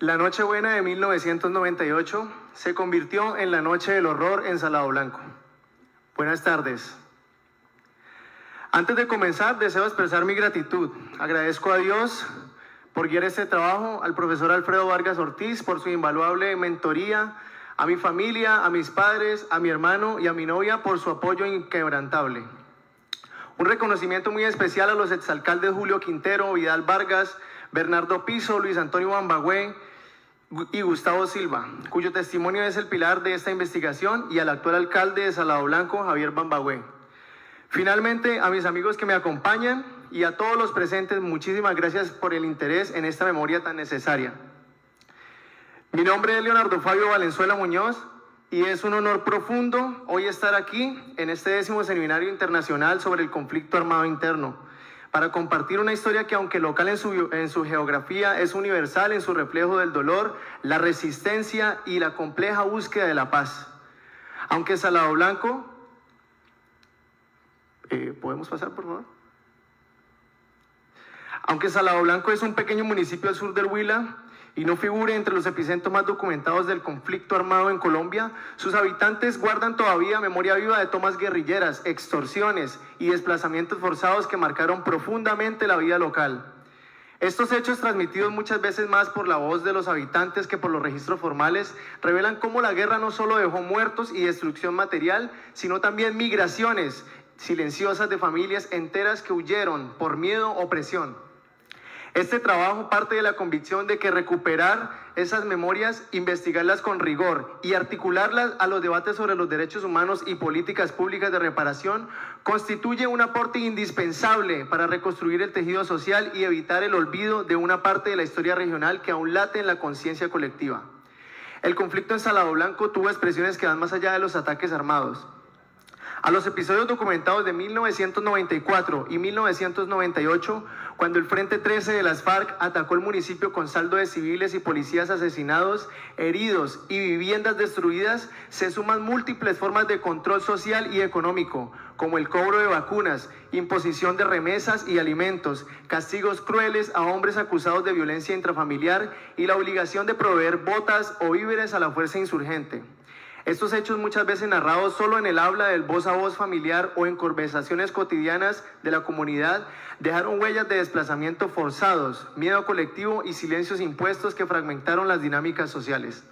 La Nochebuena de 1998 se convirtió en la Noche del Horror en Salado Blanco. Buenas tardes. Antes de comenzar, deseo expresar mi gratitud. Agradezco a Dios por guiar este trabajo, al profesor Alfredo Vargas Ortiz por su invaluable mentoría, a mi familia, a mis padres, a mi hermano y a mi novia por su apoyo inquebrantable. Un reconocimiento muy especial a los exalcaldes Julio Quintero, Vidal Vargas, Bernardo Piso, Luis Antonio Bambagüe y Gustavo Silva, cuyo testimonio es el pilar de esta investigación, y al actual alcalde de Salado Blanco, Javier Bambagüe. Finalmente, a mis amigos que me acompañan y a todos los presentes, muchísimas gracias por el interés en esta memoria tan necesaria. Mi nombre es Leonardo Fabio Valenzuela Muñoz y es un honor profundo hoy estar aquí en este 10º Seminario Internacional sobre el Conflicto Armado Interno, para compartir una historia que, aunque local en su geografía, es universal en su reflejo del dolor, la resistencia y la compleja búsqueda de la paz. Aunque Salado Blanco... ¿podemos pasar, por favor? Aunque Salado Blanco es un pequeño municipio al sur del Huila y no figure entre los epicentros más documentados del conflicto armado en Colombia, sus habitantes guardan todavía memoria viva de tomas guerrilleras, extorsiones y desplazamientos forzados que marcaron profundamente la vida local. Estos hechos, transmitidos muchas veces más por la voz de los habitantes que por los registros formales, revelan cómo la guerra no solo dejó muertos y destrucción material, sino también migraciones silenciosas de familias enteras que huyeron por miedo o presión. Este trabajo parte de la convicción de que recuperar esas memorias, investigarlas con rigor y articularlas a los debates sobre los derechos humanos y políticas públicas de reparación constituye un aporte indispensable para reconstruir el tejido social y evitar el olvido de una parte de la historia regional que aún late en la conciencia colectiva. El conflicto en Salado Blanco tuvo expresiones que van más allá de los ataques armados. A los episodios documentados de 1994 y 1998, cuando el Frente 13 de las FARC atacó el municipio con saldo de civiles y policías asesinados, heridos y viviendas destruidas, se suman múltiples formas de control social y económico, como el cobro de vacunas, imposición de remesas y alimentos, castigos crueles a hombres acusados de violencia intrafamiliar y la obligación de proveer botas o víveres a la fuerza insurgente. Estos hechos, muchas veces narrados solo en el habla del voz a voz familiar o en conversaciones cotidianas de la comunidad, dejaron huellas de desplazamiento forzados, miedo colectivo y silencios impuestos que fragmentaron las dinámicas sociales.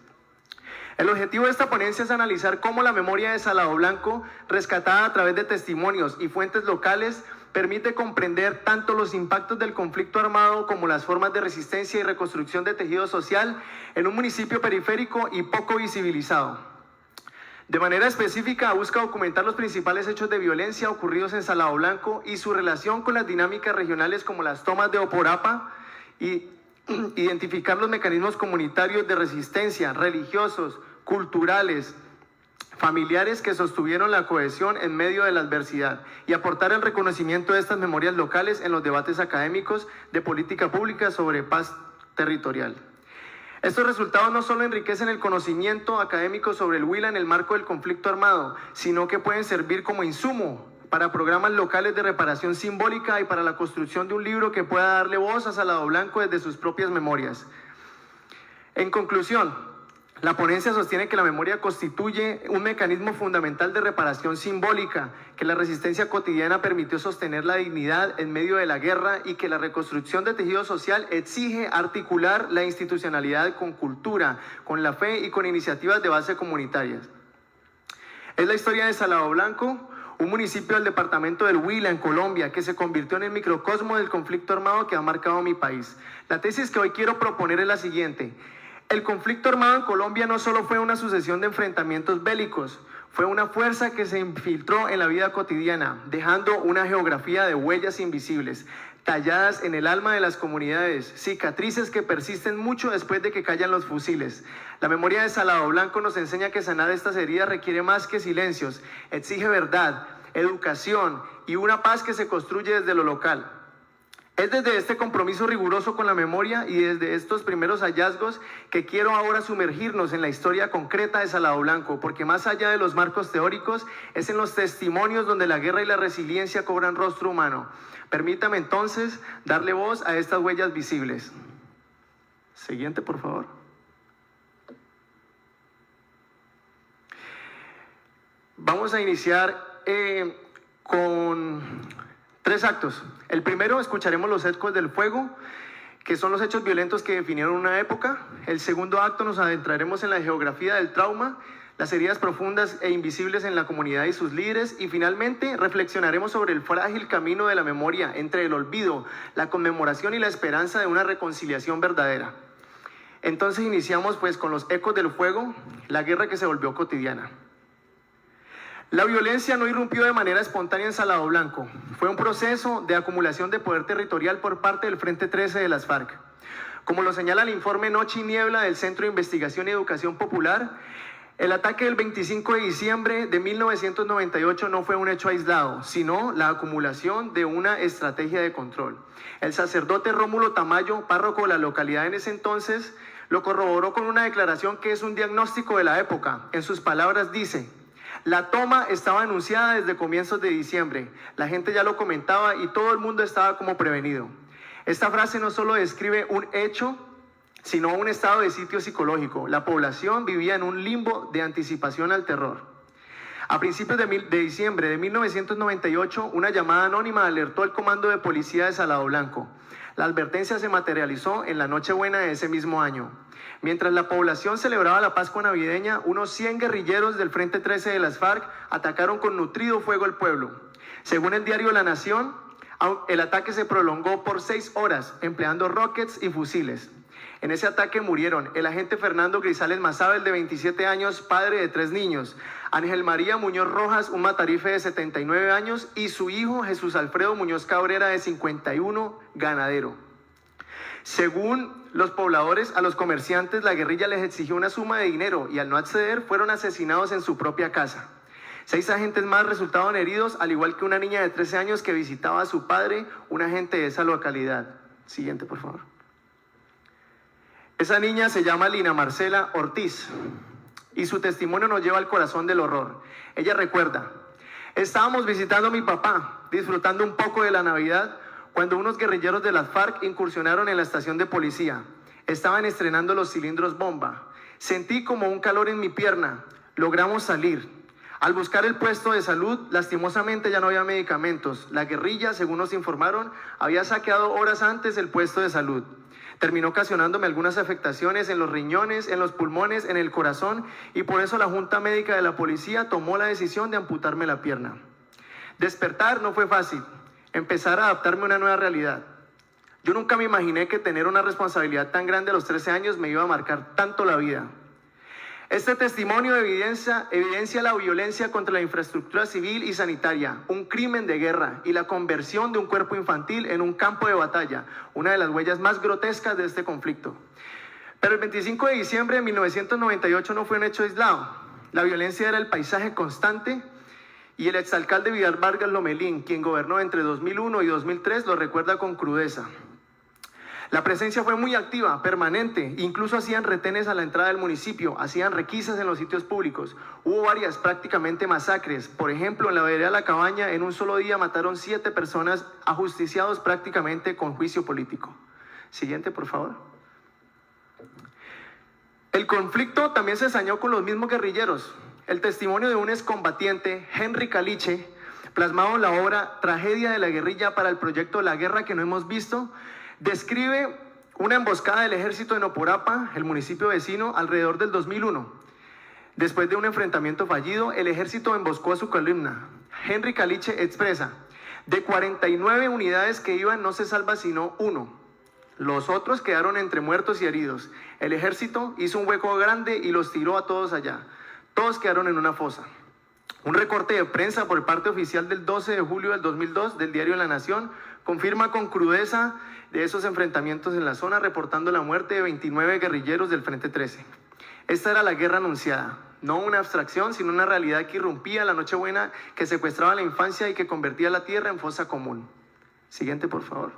El objetivo de esta ponencia es analizar cómo la memoria de Salado Blanco, rescatada a través de testimonios y fuentes locales, permite comprender tanto los impactos del conflicto armado como las formas de resistencia y reconstrucción de tejido social en un municipio periférico y poco visibilizado. De manera específica, busca documentar los principales hechos de violencia ocurridos en Salado Blanco y su relación con las dinámicas regionales como las tomas de Oporapa, y identificar los mecanismos comunitarios de resistencia, religiosos, culturales, familiares que sostuvieron la cohesión en medio de la adversidad, y aportar el reconocimiento de estas memorias locales en los debates académicos de política pública sobre paz territorial. Estos resultados no solo enriquecen el conocimiento académico sobre el Huila en el marco del conflicto armado, sino que pueden servir como insumo para programas locales de reparación simbólica y para la construcción de un libro que pueda darle voz a Salado Blanco desde sus propias memorias. En conclusión, la ponencia sostiene que la memoria constituye un mecanismo fundamental de reparación simbólica, que la resistencia cotidiana permitió sostener la dignidad en medio de la guerra y que la reconstrucción de tejido social exige articular la institucionalidad con cultura, con la fe y con iniciativas de base comunitarias. Es la historia de Salado Blanco, un municipio del departamento del Huila, en Colombia, que se convirtió en el microcosmo del conflicto armado que ha marcado mi país. La tesis que hoy quiero proponer es la siguiente: el conflicto armado en Colombia no solo fue una sucesión de enfrentamientos bélicos, fue una fuerza que se infiltró en la vida cotidiana, dejando una geografía de huellas invisibles, talladas en el alma de las comunidades, cicatrices que persisten mucho después de que callan los fusiles. La memoria de Salado Blanco nos enseña que sanar estas heridas requiere más que silencios, exige verdad, educación y una paz que se construye desde lo local. Es desde este compromiso riguroso con la memoria y desde estos primeros hallazgos que quiero ahora sumergirnos en la historia concreta de Salado Blanco, porque más allá de los marcos teóricos, es en los testimonios donde la guerra y la resiliencia cobran rostro humano. Permítame entonces darle voz a estas huellas visibles. Siguiente, por favor. Vamos a iniciar con 3 actos. El primero, escucharemos los ecos del fuego, que son los hechos violentos que definieron una época. El segundo acto, nos adentraremos en la geografía del trauma, las heridas profundas e invisibles en la comunidad y sus líderes. Y finalmente, reflexionaremos sobre el frágil camino de la memoria entre el olvido, la conmemoración y la esperanza de una reconciliación verdadera. Entonces iniciamos pues con los ecos del fuego, la guerra que se volvió cotidiana. La violencia no irrumpió de manera espontánea en Salado Blanco. Fue un proceso de acumulación de poder territorial por parte del Frente 13 de las FARC. Como lo señala el informe Noche y Niebla del Centro de Investigación y Educación Popular, el ataque del 25 de diciembre de 1998 no fue un hecho aislado, sino la acumulación de una estrategia de control. El sacerdote Rómulo Tamayo, párroco de la localidad en ese entonces, lo corroboró con una declaración que es un diagnóstico de la época. En sus palabras dice: la toma estaba anunciada desde comienzos de diciembre, la gente ya lo comentaba y todo el mundo estaba como prevenido. Esta frase no solo describe un hecho, sino un estado de sitio psicológico. La población vivía en un limbo de anticipación al terror. A principios de diciembre de 1998, una llamada anónima alertó al comando de policía de Salado Blanco. La advertencia se materializó en la Nochebuena de ese mismo año. Mientras la población celebraba la Pascua navideña, unos 100 guerrilleros del Frente 13 de las FARC atacaron con nutrido fuego el pueblo. Según el diario La Nación, el ataque se prolongó por 6 horas, empleando rockets y fusiles. En ese ataque murieron el agente Fernando Grisales Mazabel, de 27 años, padre de 3 niños, Ángel María Muñoz Rojas, un matarife de 79 años, y su hijo Jesús Alfredo Muñoz Cabrera, de 51, ganadero. Según los pobladores, a los comerciantes la guerrilla les exigió una suma de dinero y al no acceder fueron asesinados en su propia casa. 6 agentes más resultaron heridos, al igual que una niña de 13 años que visitaba a su padre, un agente de esa localidad. Siguiente, por favor. Esa niña se llama Lina Marcela Ortiz y su testimonio nos lleva al corazón del horror. Ella recuerda: estábamos visitando a mi papá, disfrutando un poco de la Navidad, cuando unos guerrilleros de las FARC incursionaron en la estación de policía. Estaban estrenando los cilindros bomba. Sentí como un calor en mi pierna. Logramos salir. Al buscar el puesto de salud, lastimosamente ya no había medicamentos. La guerrilla, según nos informaron, había saqueado horas antes el puesto de salud. Terminó ocasionándome algunas afectaciones en los riñones, en los pulmones, en el corazón, y por eso la Junta Médica de la Policía tomó la decisión de amputarme la pierna. Despertar no fue fácil. Empezar a adaptarme a una nueva realidad. Yo nunca me imaginé que tener una responsabilidad tan grande a los 13 años me iba a marcar tanto la vida. Este testimonio evidencia la violencia contra la infraestructura civil y sanitaria, un crimen de guerra y la conversión de un cuerpo infantil en un campo de batalla, una de las huellas más grotescas de este conflicto. Pero el 25 de diciembre de 1998 no fue un hecho aislado. La violencia era el paisaje constante y el exalcalde Vidal Vargas Lomelín, quien gobernó entre 2001 y 2003, lo recuerda con crudeza. La presencia fue muy activa, permanente, incluso hacían retenes a la entrada del municipio, hacían requisas en los sitios públicos. Hubo varias, prácticamente masacres. Por ejemplo, en la vereda La Cabaña, en un solo día mataron 7 personas, ajusticiados prácticamente con juicio político. Siguiente, por favor. El conflicto también se sañó con los mismos guerrilleros. El testimonio de un excombatiente, Henry Caliche, plasmado en la obra Tragedia de la guerrilla para el proyecto La guerra que no hemos visto, describe una emboscada del ejército en Oporapa, el municipio vecino, alrededor del 2001. Después de un enfrentamiento fallido, el ejército emboscó a su columna. Henry Caliche expresa: de 49 unidades que iban no se salva sino 1. Los otros quedaron entre muertos y heridos. El ejército hizo un hueco grande y los tiró a todos allá. Todos quedaron en una fosa. Un recorte de prensa por parte oficial del 12 de julio del 2002 del diario La Nación confirma con crudeza de esos enfrentamientos en la zona, reportando la muerte de 29 guerrilleros del Frente 13. Esta era la guerra anunciada, no una abstracción, sino una realidad que irrumpía la Nochebuena, que secuestraba la infancia y que convertía la tierra en fosa común. Siguiente, por favor.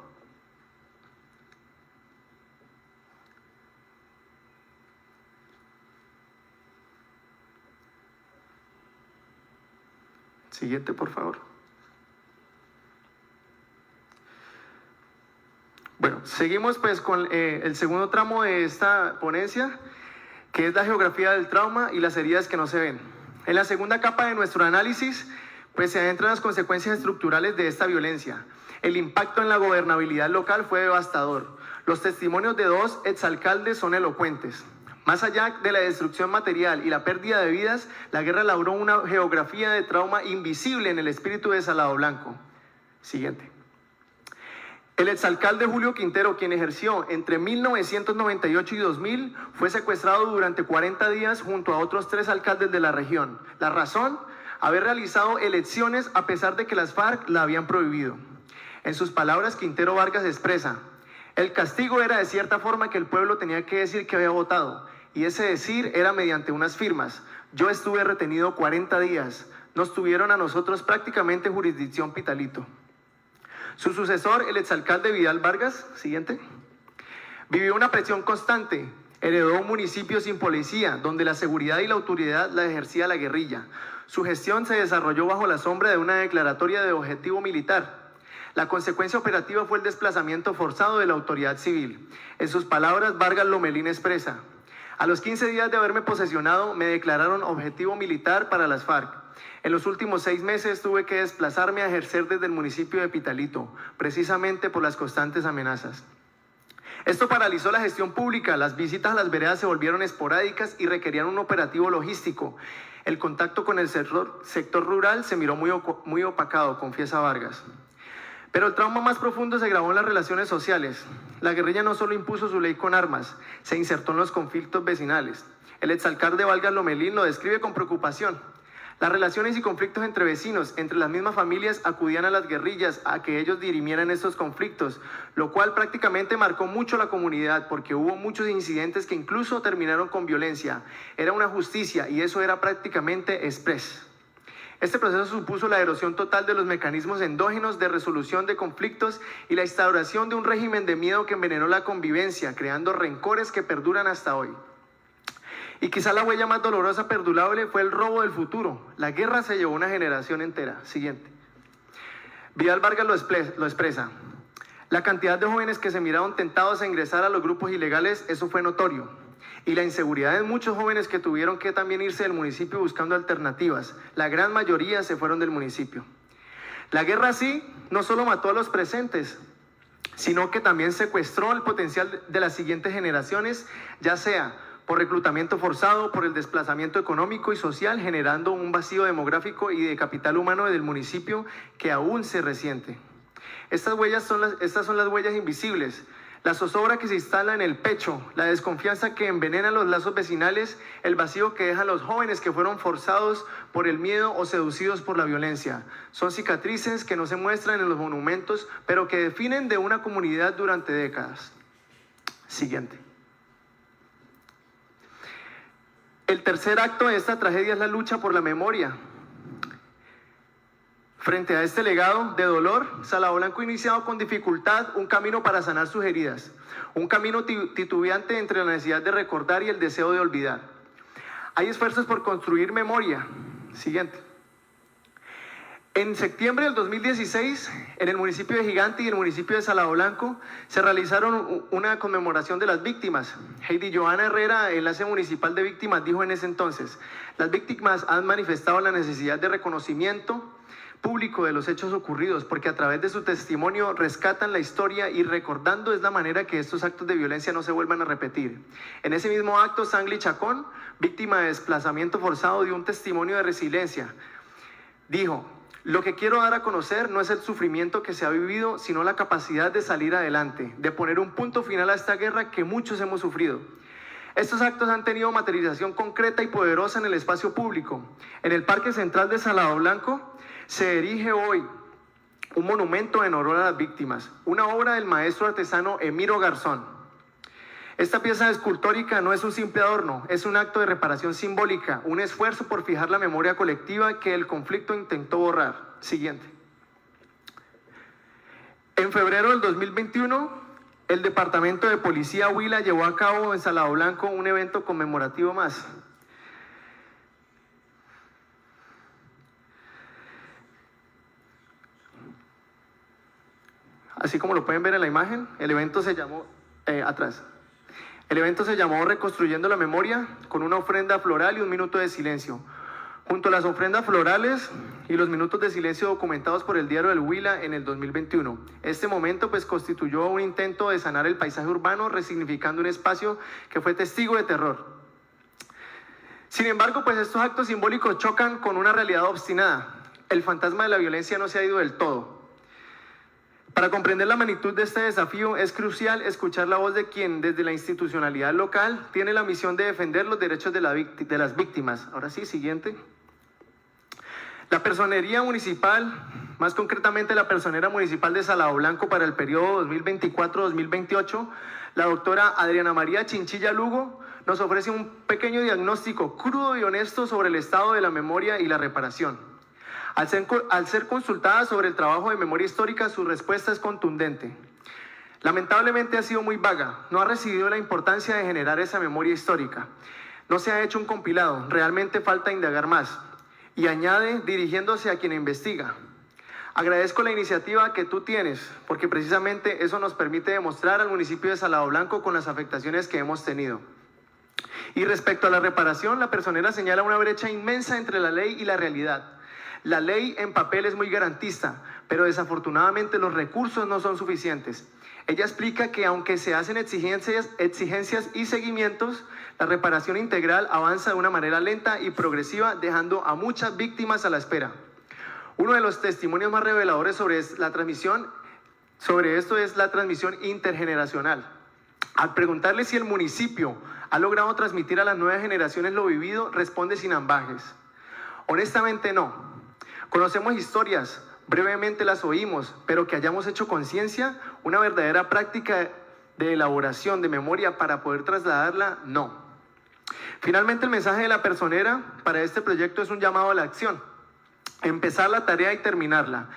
Siguiente, por favor. Bueno, Seguimos pues con el segundo tramo de esta ponencia, que es la geografía del trauma y las heridas que no se ven. En la segunda capa de nuestro análisis, pues se adentran las consecuencias estructurales de esta violencia. El impacto en la gobernabilidad local fue devastador. Los testimonios de 2 exalcaldes son elocuentes. Más allá de la destrucción material y la pérdida de vidas, la guerra labró una geografía de trauma invisible en el espíritu de Salado Blanco. Siguiente. El exalcalde Julio Quintero, quien ejerció entre 1998 y 2000, fue secuestrado durante 40 días junto a otros 3 alcaldes de la región. La razón, haber realizado elecciones a pesar de que las FARC la habían prohibido. En sus palabras, Quintero Vargas expresa: el castigo era de cierta forma que el pueblo tenía que decir que había votado, y ese decir era mediante unas firmas. Yo estuve retenido 40 días. Nos tuvieron a nosotros prácticamente jurisdicción Pitalito. Su sucesor, el exalcalde Vidal Vargas, siguiente, vivió una presión constante. Heredó un municipio sin policía, donde la seguridad y la autoridad la ejercía la guerrilla. Su gestión se desarrolló bajo la sombra de una declaratoria de objetivo militar. La consecuencia operativa fue el desplazamiento forzado de la autoridad civil. En sus palabras, Vargas Lomelín expresa: a los 15 días de haberme posesionado, me declararon objetivo militar para las FARC. En los últimos 6 meses tuve que desplazarme a ejercer desde el municipio de Pitalito, precisamente por las constantes amenazas. Esto paralizó la gestión pública, las visitas a las veredas se volvieron esporádicas y requerían un operativo logístico. El contacto con el sector rural se miró muy opacado, confiesa Vargas. Pero el trauma más profundo se grabó en las relaciones sociales. La guerrilla no solo impuso su ley con armas, se insertó en los conflictos vecinales. El exalcalde Vargas Lomelín lo describe con preocupación. Las relaciones y conflictos entre vecinos, entre las mismas familias, acudían a las guerrillas a que ellos dirimieran estos conflictos, lo cual prácticamente marcó mucho a la comunidad porque hubo muchos incidentes que incluso terminaron con violencia. Era una justicia y eso era prácticamente express. Este proceso supuso la erosión total de los mecanismos endógenos de resolución de conflictos y la instauración de un régimen de miedo que envenenó la convivencia, creando rencores que perduran hasta hoy. Y quizá la huella más dolorosa, perdurable, fue el robo del futuro. La guerra se llevó una generación entera. Siguiente. Vidal Vargas lo expresa. La cantidad de jóvenes que se miraron tentados a ingresar a los grupos ilegales, eso fue notorio. Y la inseguridad de muchos jóvenes que tuvieron que también irse del municipio buscando alternativas. La gran mayoría se fueron del municipio. La guerra sí no solo mató a los presentes, sino que también secuestró el potencial de las siguientes generaciones, ya sea por reclutamiento forzado, por el desplazamiento económico y social, generando un vacío demográfico y de capital humano del municipio que aún se resiente. Estas son las huellas invisibles, la zozobra que se instala en el pecho, la desconfianza que envenena los lazos vecinales, el vacío que dejan los jóvenes que fueron forzados por el miedo o seducidos por la violencia. Son cicatrices que no se muestran en los monumentos, pero que definen de una comunidad durante décadas. Siguiente. El tercer acto de esta tragedia es la lucha por la memoria. Frente a este legado de dolor, Salado Blanco ha iniciado con dificultad un camino para sanar sus heridas, un camino titubeante entre la necesidad de recordar y el deseo de olvidar. Hay esfuerzos por construir memoria. Siguiente. En septiembre del 2016, en el municipio de Gigante y el municipio de Salado Blanco, se realizaron una conmemoración de las víctimas. Heidi Joana Herrera, enlace municipal de víctimas, dijo en ese entonces: las víctimas han manifestado la necesidad de reconocimiento público de los hechos ocurridos, porque a través de su testimonio rescatan la historia y recordando es la manera que estos actos de violencia no se vuelvan a repetir. En ese mismo acto, Sangli Chacón, víctima de desplazamiento forzado, dio un testimonio de resiliencia. Dijo: lo que quiero dar a conocer no es el sufrimiento que se ha vivido, sino la capacidad de salir adelante, de poner un punto final a esta guerra que muchos hemos sufrido. Estos actos han tenido materialización concreta y poderosa en el espacio público. En el Parque Central de Salado Blanco se erige hoy un monumento en honor a las víctimas, una obra del maestro artesano Emiro Garzón. Esta pieza escultórica no es un simple adorno, es un acto de reparación simbólica, un esfuerzo por fijar la memoria colectiva que el conflicto intentó borrar. Siguiente. En febrero del 2021, el Departamento de Policía Huila llevó a cabo en Salado Blanco un evento conmemorativo más. así como lo pueden ver en la imagen. El evento se llamó, atrás. El evento se llamó Reconstruyendo la Memoria, con una ofrenda floral y un minuto de silencio. Junto a las ofrendas florales y los minutos de silencio documentados por el Diario del Huila en el 2021. Este momento pues constituyó un intento de sanar el paisaje urbano, resignificando un espacio que fue testigo de terror. Sin embargo, pues estos actos simbólicos chocan con una realidad obstinada. El fantasma de la violencia no se ha ido del todo. Para comprender la magnitud de este desafío es crucial escuchar la voz de quien desde la institucionalidad local tiene la misión de defender los derechos de las víctimas. Ahora sí, siguiente. La personería municipal, más concretamente la personera municipal de Salado Blanco para el periodo 2024-2028, la doctora Adriana María Chinchilla Lugo, nos ofrece un pequeño diagnóstico crudo y honesto sobre el estado de la memoria y la reparación. Al ser consultada sobre el trabajo de memoria histórica, su respuesta es contundente. Lamentablemente ha sido muy vaga, no ha recibido la importancia de generar esa memoria histórica. No se ha hecho un compilado, realmente falta indagar más. Y añade, dirigiéndose a quien investiga: agradezco la iniciativa que tú tienes, porque precisamente eso nos permite demostrar al municipio de Salado Blanco con las afectaciones que hemos tenido. Y respecto a la reparación, la personera señala una brecha inmensa entre la ley y la realidad. La ley en papel es muy garantista, pero desafortunadamente los recursos no son suficientes. Ella explica que aunque se hacen exigencias y seguimientos, la reparación integral avanza de una manera lenta y progresiva, dejando a muchas víctimas a la espera. Uno de los testimonios más reveladores sobre esto es la transmisión intergeneracional. Al preguntarle si el municipio ha logrado transmitir a las nuevas generaciones lo vivido, responde sin ambajes: honestamente no. Conocemos historias, brevemente las oímos, pero que hayamos hecho conciencia, una verdadera práctica de elaboración de memoria para poder trasladarla, no. Finalmente, el mensaje de la personera para este proyecto es un llamado a la acción. Empezar la tarea y terminarla.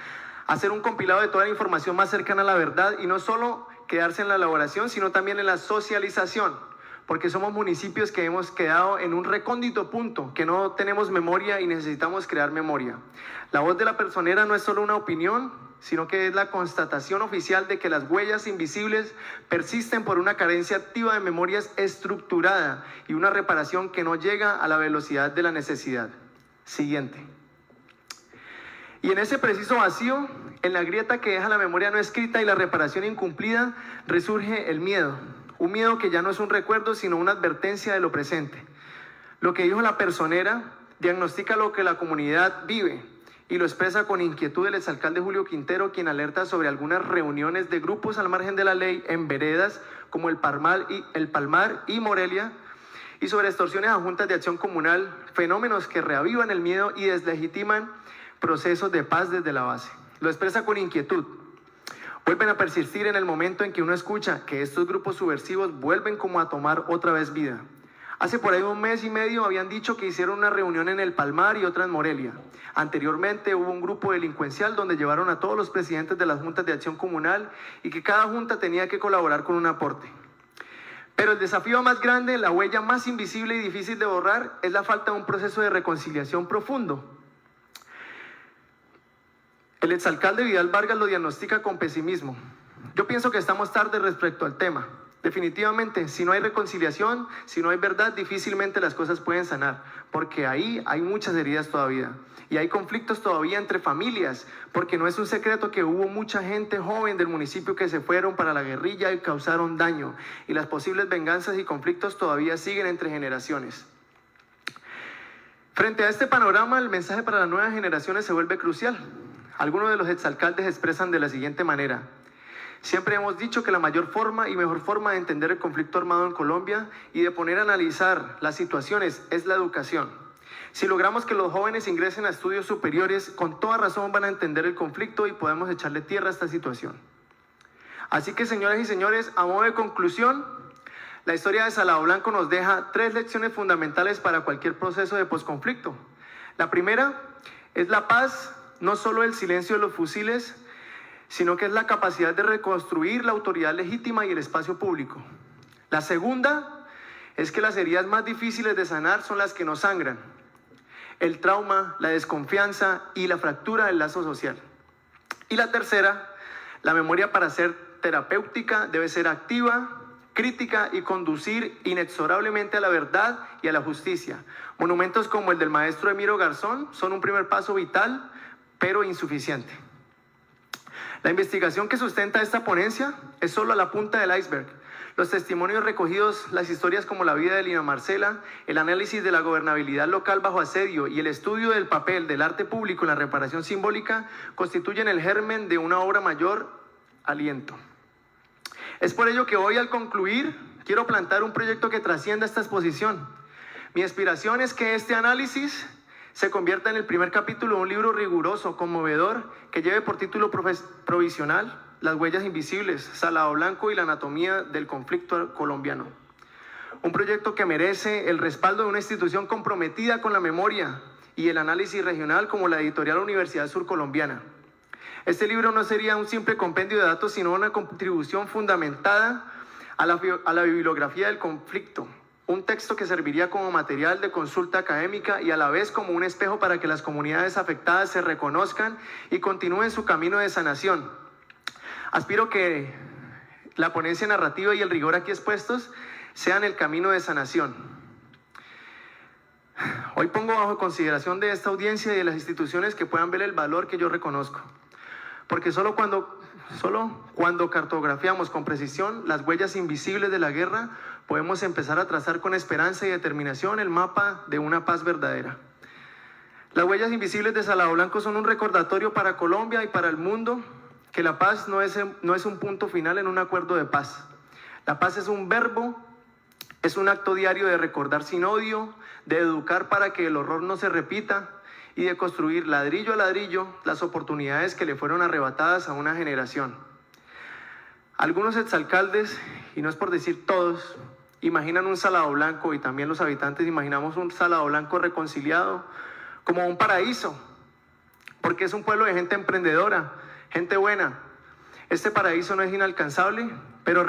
Hacer un compilado de toda la información más cercana a la verdad y no solo quedarse en la elaboración, sino también en la socialización, porque somos municipios que hemos quedado en un recóndito punto, que no tenemos memoria y necesitamos crear memoria. La voz de la personera no es solo una opinión, sino que es la constatación oficial de que las huellas invisibles persisten por una carencia activa de memorias estructurada y una reparación que no llega a la velocidad de la necesidad. Siguiente. Y en ese preciso vacío, en la grieta que deja la memoria no escrita y la reparación incumplida, resurge el miedo. Un miedo que ya no es un recuerdo, sino una advertencia de lo presente. Lo que dijo la personera diagnostica lo que la comunidad vive y lo expresa con inquietud el exalcalde Julio Quintero, quien alerta sobre algunas reuniones de grupos al margen de la ley en veredas como el Palmar y Morelia, y sobre extorsiones a juntas de acción comunal, fenómenos que reavivan el miedo y deslegitiman procesos de paz desde la base. Lo expresa con inquietud. Vuelven a persistir en el momento en que uno escucha que estos grupos subversivos vuelven como a tomar otra vez vida. Hace por ahí 1 mes y medio habían dicho que hicieron una reunión en el Palmar y otra en Morelia. Anteriormente hubo un grupo delincuencial donde llevaron a todos los presidentes de las juntas de acción comunal y que cada junta tenía que colaborar con un aporte. Pero el desafío más grande, la huella más invisible y difícil de borrar, es la falta de un proceso de reconciliación profundo. El exalcalde Vidal Vargas lo diagnostica con pesimismo. Yo pienso que estamos tarde respecto al tema. Definitivamente, si no hay reconciliación, si no hay verdad, difícilmente las cosas pueden sanar, porque ahí hay muchas heridas todavía. Y hay conflictos todavía entre familias, porque no es un secreto que hubo mucha gente joven del municipio que se fueron para la guerrilla y causaron daño. Y las posibles venganzas y conflictos todavía siguen entre generaciones. Frente a este panorama, el mensaje para las nuevas generaciones se vuelve crucial. Algunos de los exalcaldes expresan de la siguiente manera: siempre hemos dicho que la mayor forma y mejor forma de entender el conflicto armado en Colombia y de poner a analizar las situaciones es la educación. Si logramos que los jóvenes ingresen a estudios superiores, con toda razón van a entender el conflicto y podemos echarle tierra a esta situación. Así que, señoras y señores, a modo de conclusión, la historia de Salado Blanco nos deja 3 lecciones fundamentales para cualquier proceso de posconflicto. La primera es la paz, no solo el silencio de los fusiles, sino que es la capacidad de reconstruir la autoridad legítima y el espacio público. La segunda es que las heridas más difíciles de sanar son las que nos sangran: el trauma, la desconfianza y la fractura del lazo social. Y la tercera, La memoria, para ser terapéutica, debe ser activa, crítica y conducir inexorablemente a la verdad y a la justicia. Monumentos como el del maestro Emiro Garzón son un primer paso vital, pero insuficiente. La investigación que sustenta esta ponencia es solo la punta del iceberg. Los testimonios recogidos, las historias como la vida de Lina Marcela, el análisis de la gobernabilidad local bajo asedio y el estudio del papel del arte público en la reparación simbólica constituyen el germen de una obra mayor aliento. Es por ello que hoy, al concluir, quiero plantar un proyecto que trascienda esta exposición. Mi aspiración es que este análisis se convierta en el primer capítulo de un libro riguroso, conmovedor, que lleve por título provisional Las huellas invisibles, Salado Blanco y la anatomía del conflicto colombiano. Un proyecto que merece el respaldo de una institución comprometida con la memoria y el análisis regional como la editorial Universidad Surcolombiana. Este libro no sería un simple compendio de datos, sino una contribución fundamentada a la bibliografía del conflicto. Un texto que serviría como material de consulta académica y a la vez como un espejo para que las comunidades afectadas se reconozcan y continúen su camino de sanación. Aspiro que la ponencia narrativa y el rigor aquí expuestos sean el camino de sanación. Hoy pongo bajo consideración de esta audiencia y de las instituciones que puedan ver el valor que yo reconozco. Porque solo cuando cartografiamos con precisión las huellas invisibles de la guerra, podemos empezar a trazar con esperanza y determinación el mapa de una paz verdadera. Las huellas invisibles de Salado Blanco son un recordatorio para Colombia y para el mundo que la paz no es un punto final en un acuerdo de paz. La paz es un verbo, es un acto diario de recordar sin odio, de educar para que el horror no se repita y de construir ladrillo a ladrillo las oportunidades que le fueron arrebatadas a una generación. Algunos exalcaldes, y no es por decir todos, imaginan un Salado Blanco, y también los habitantes imaginamos un Salado Blanco reconciliado como un paraíso, porque es un pueblo de gente emprendedora, gente buena. Este paraíso no es inalcanzable, pero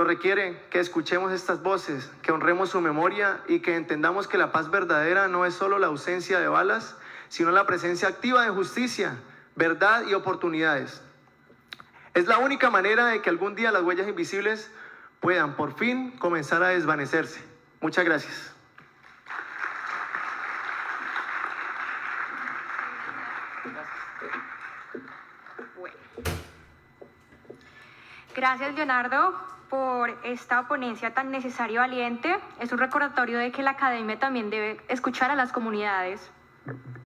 requiere que escuchemos estas voces, que honremos su memoria y que entendamos que la paz verdadera no es solo la ausencia de balas, sino la presencia activa de justicia, verdad y oportunidades. Es la única manera de que algún día las huellas invisibles puedan por fin comenzar a desvanecerse. Muchas gracias. Gracias, Leonardo, por esta ponencia tan necesaria y valiente. Es un recordatorio de que la academia también debe escuchar a las comunidades.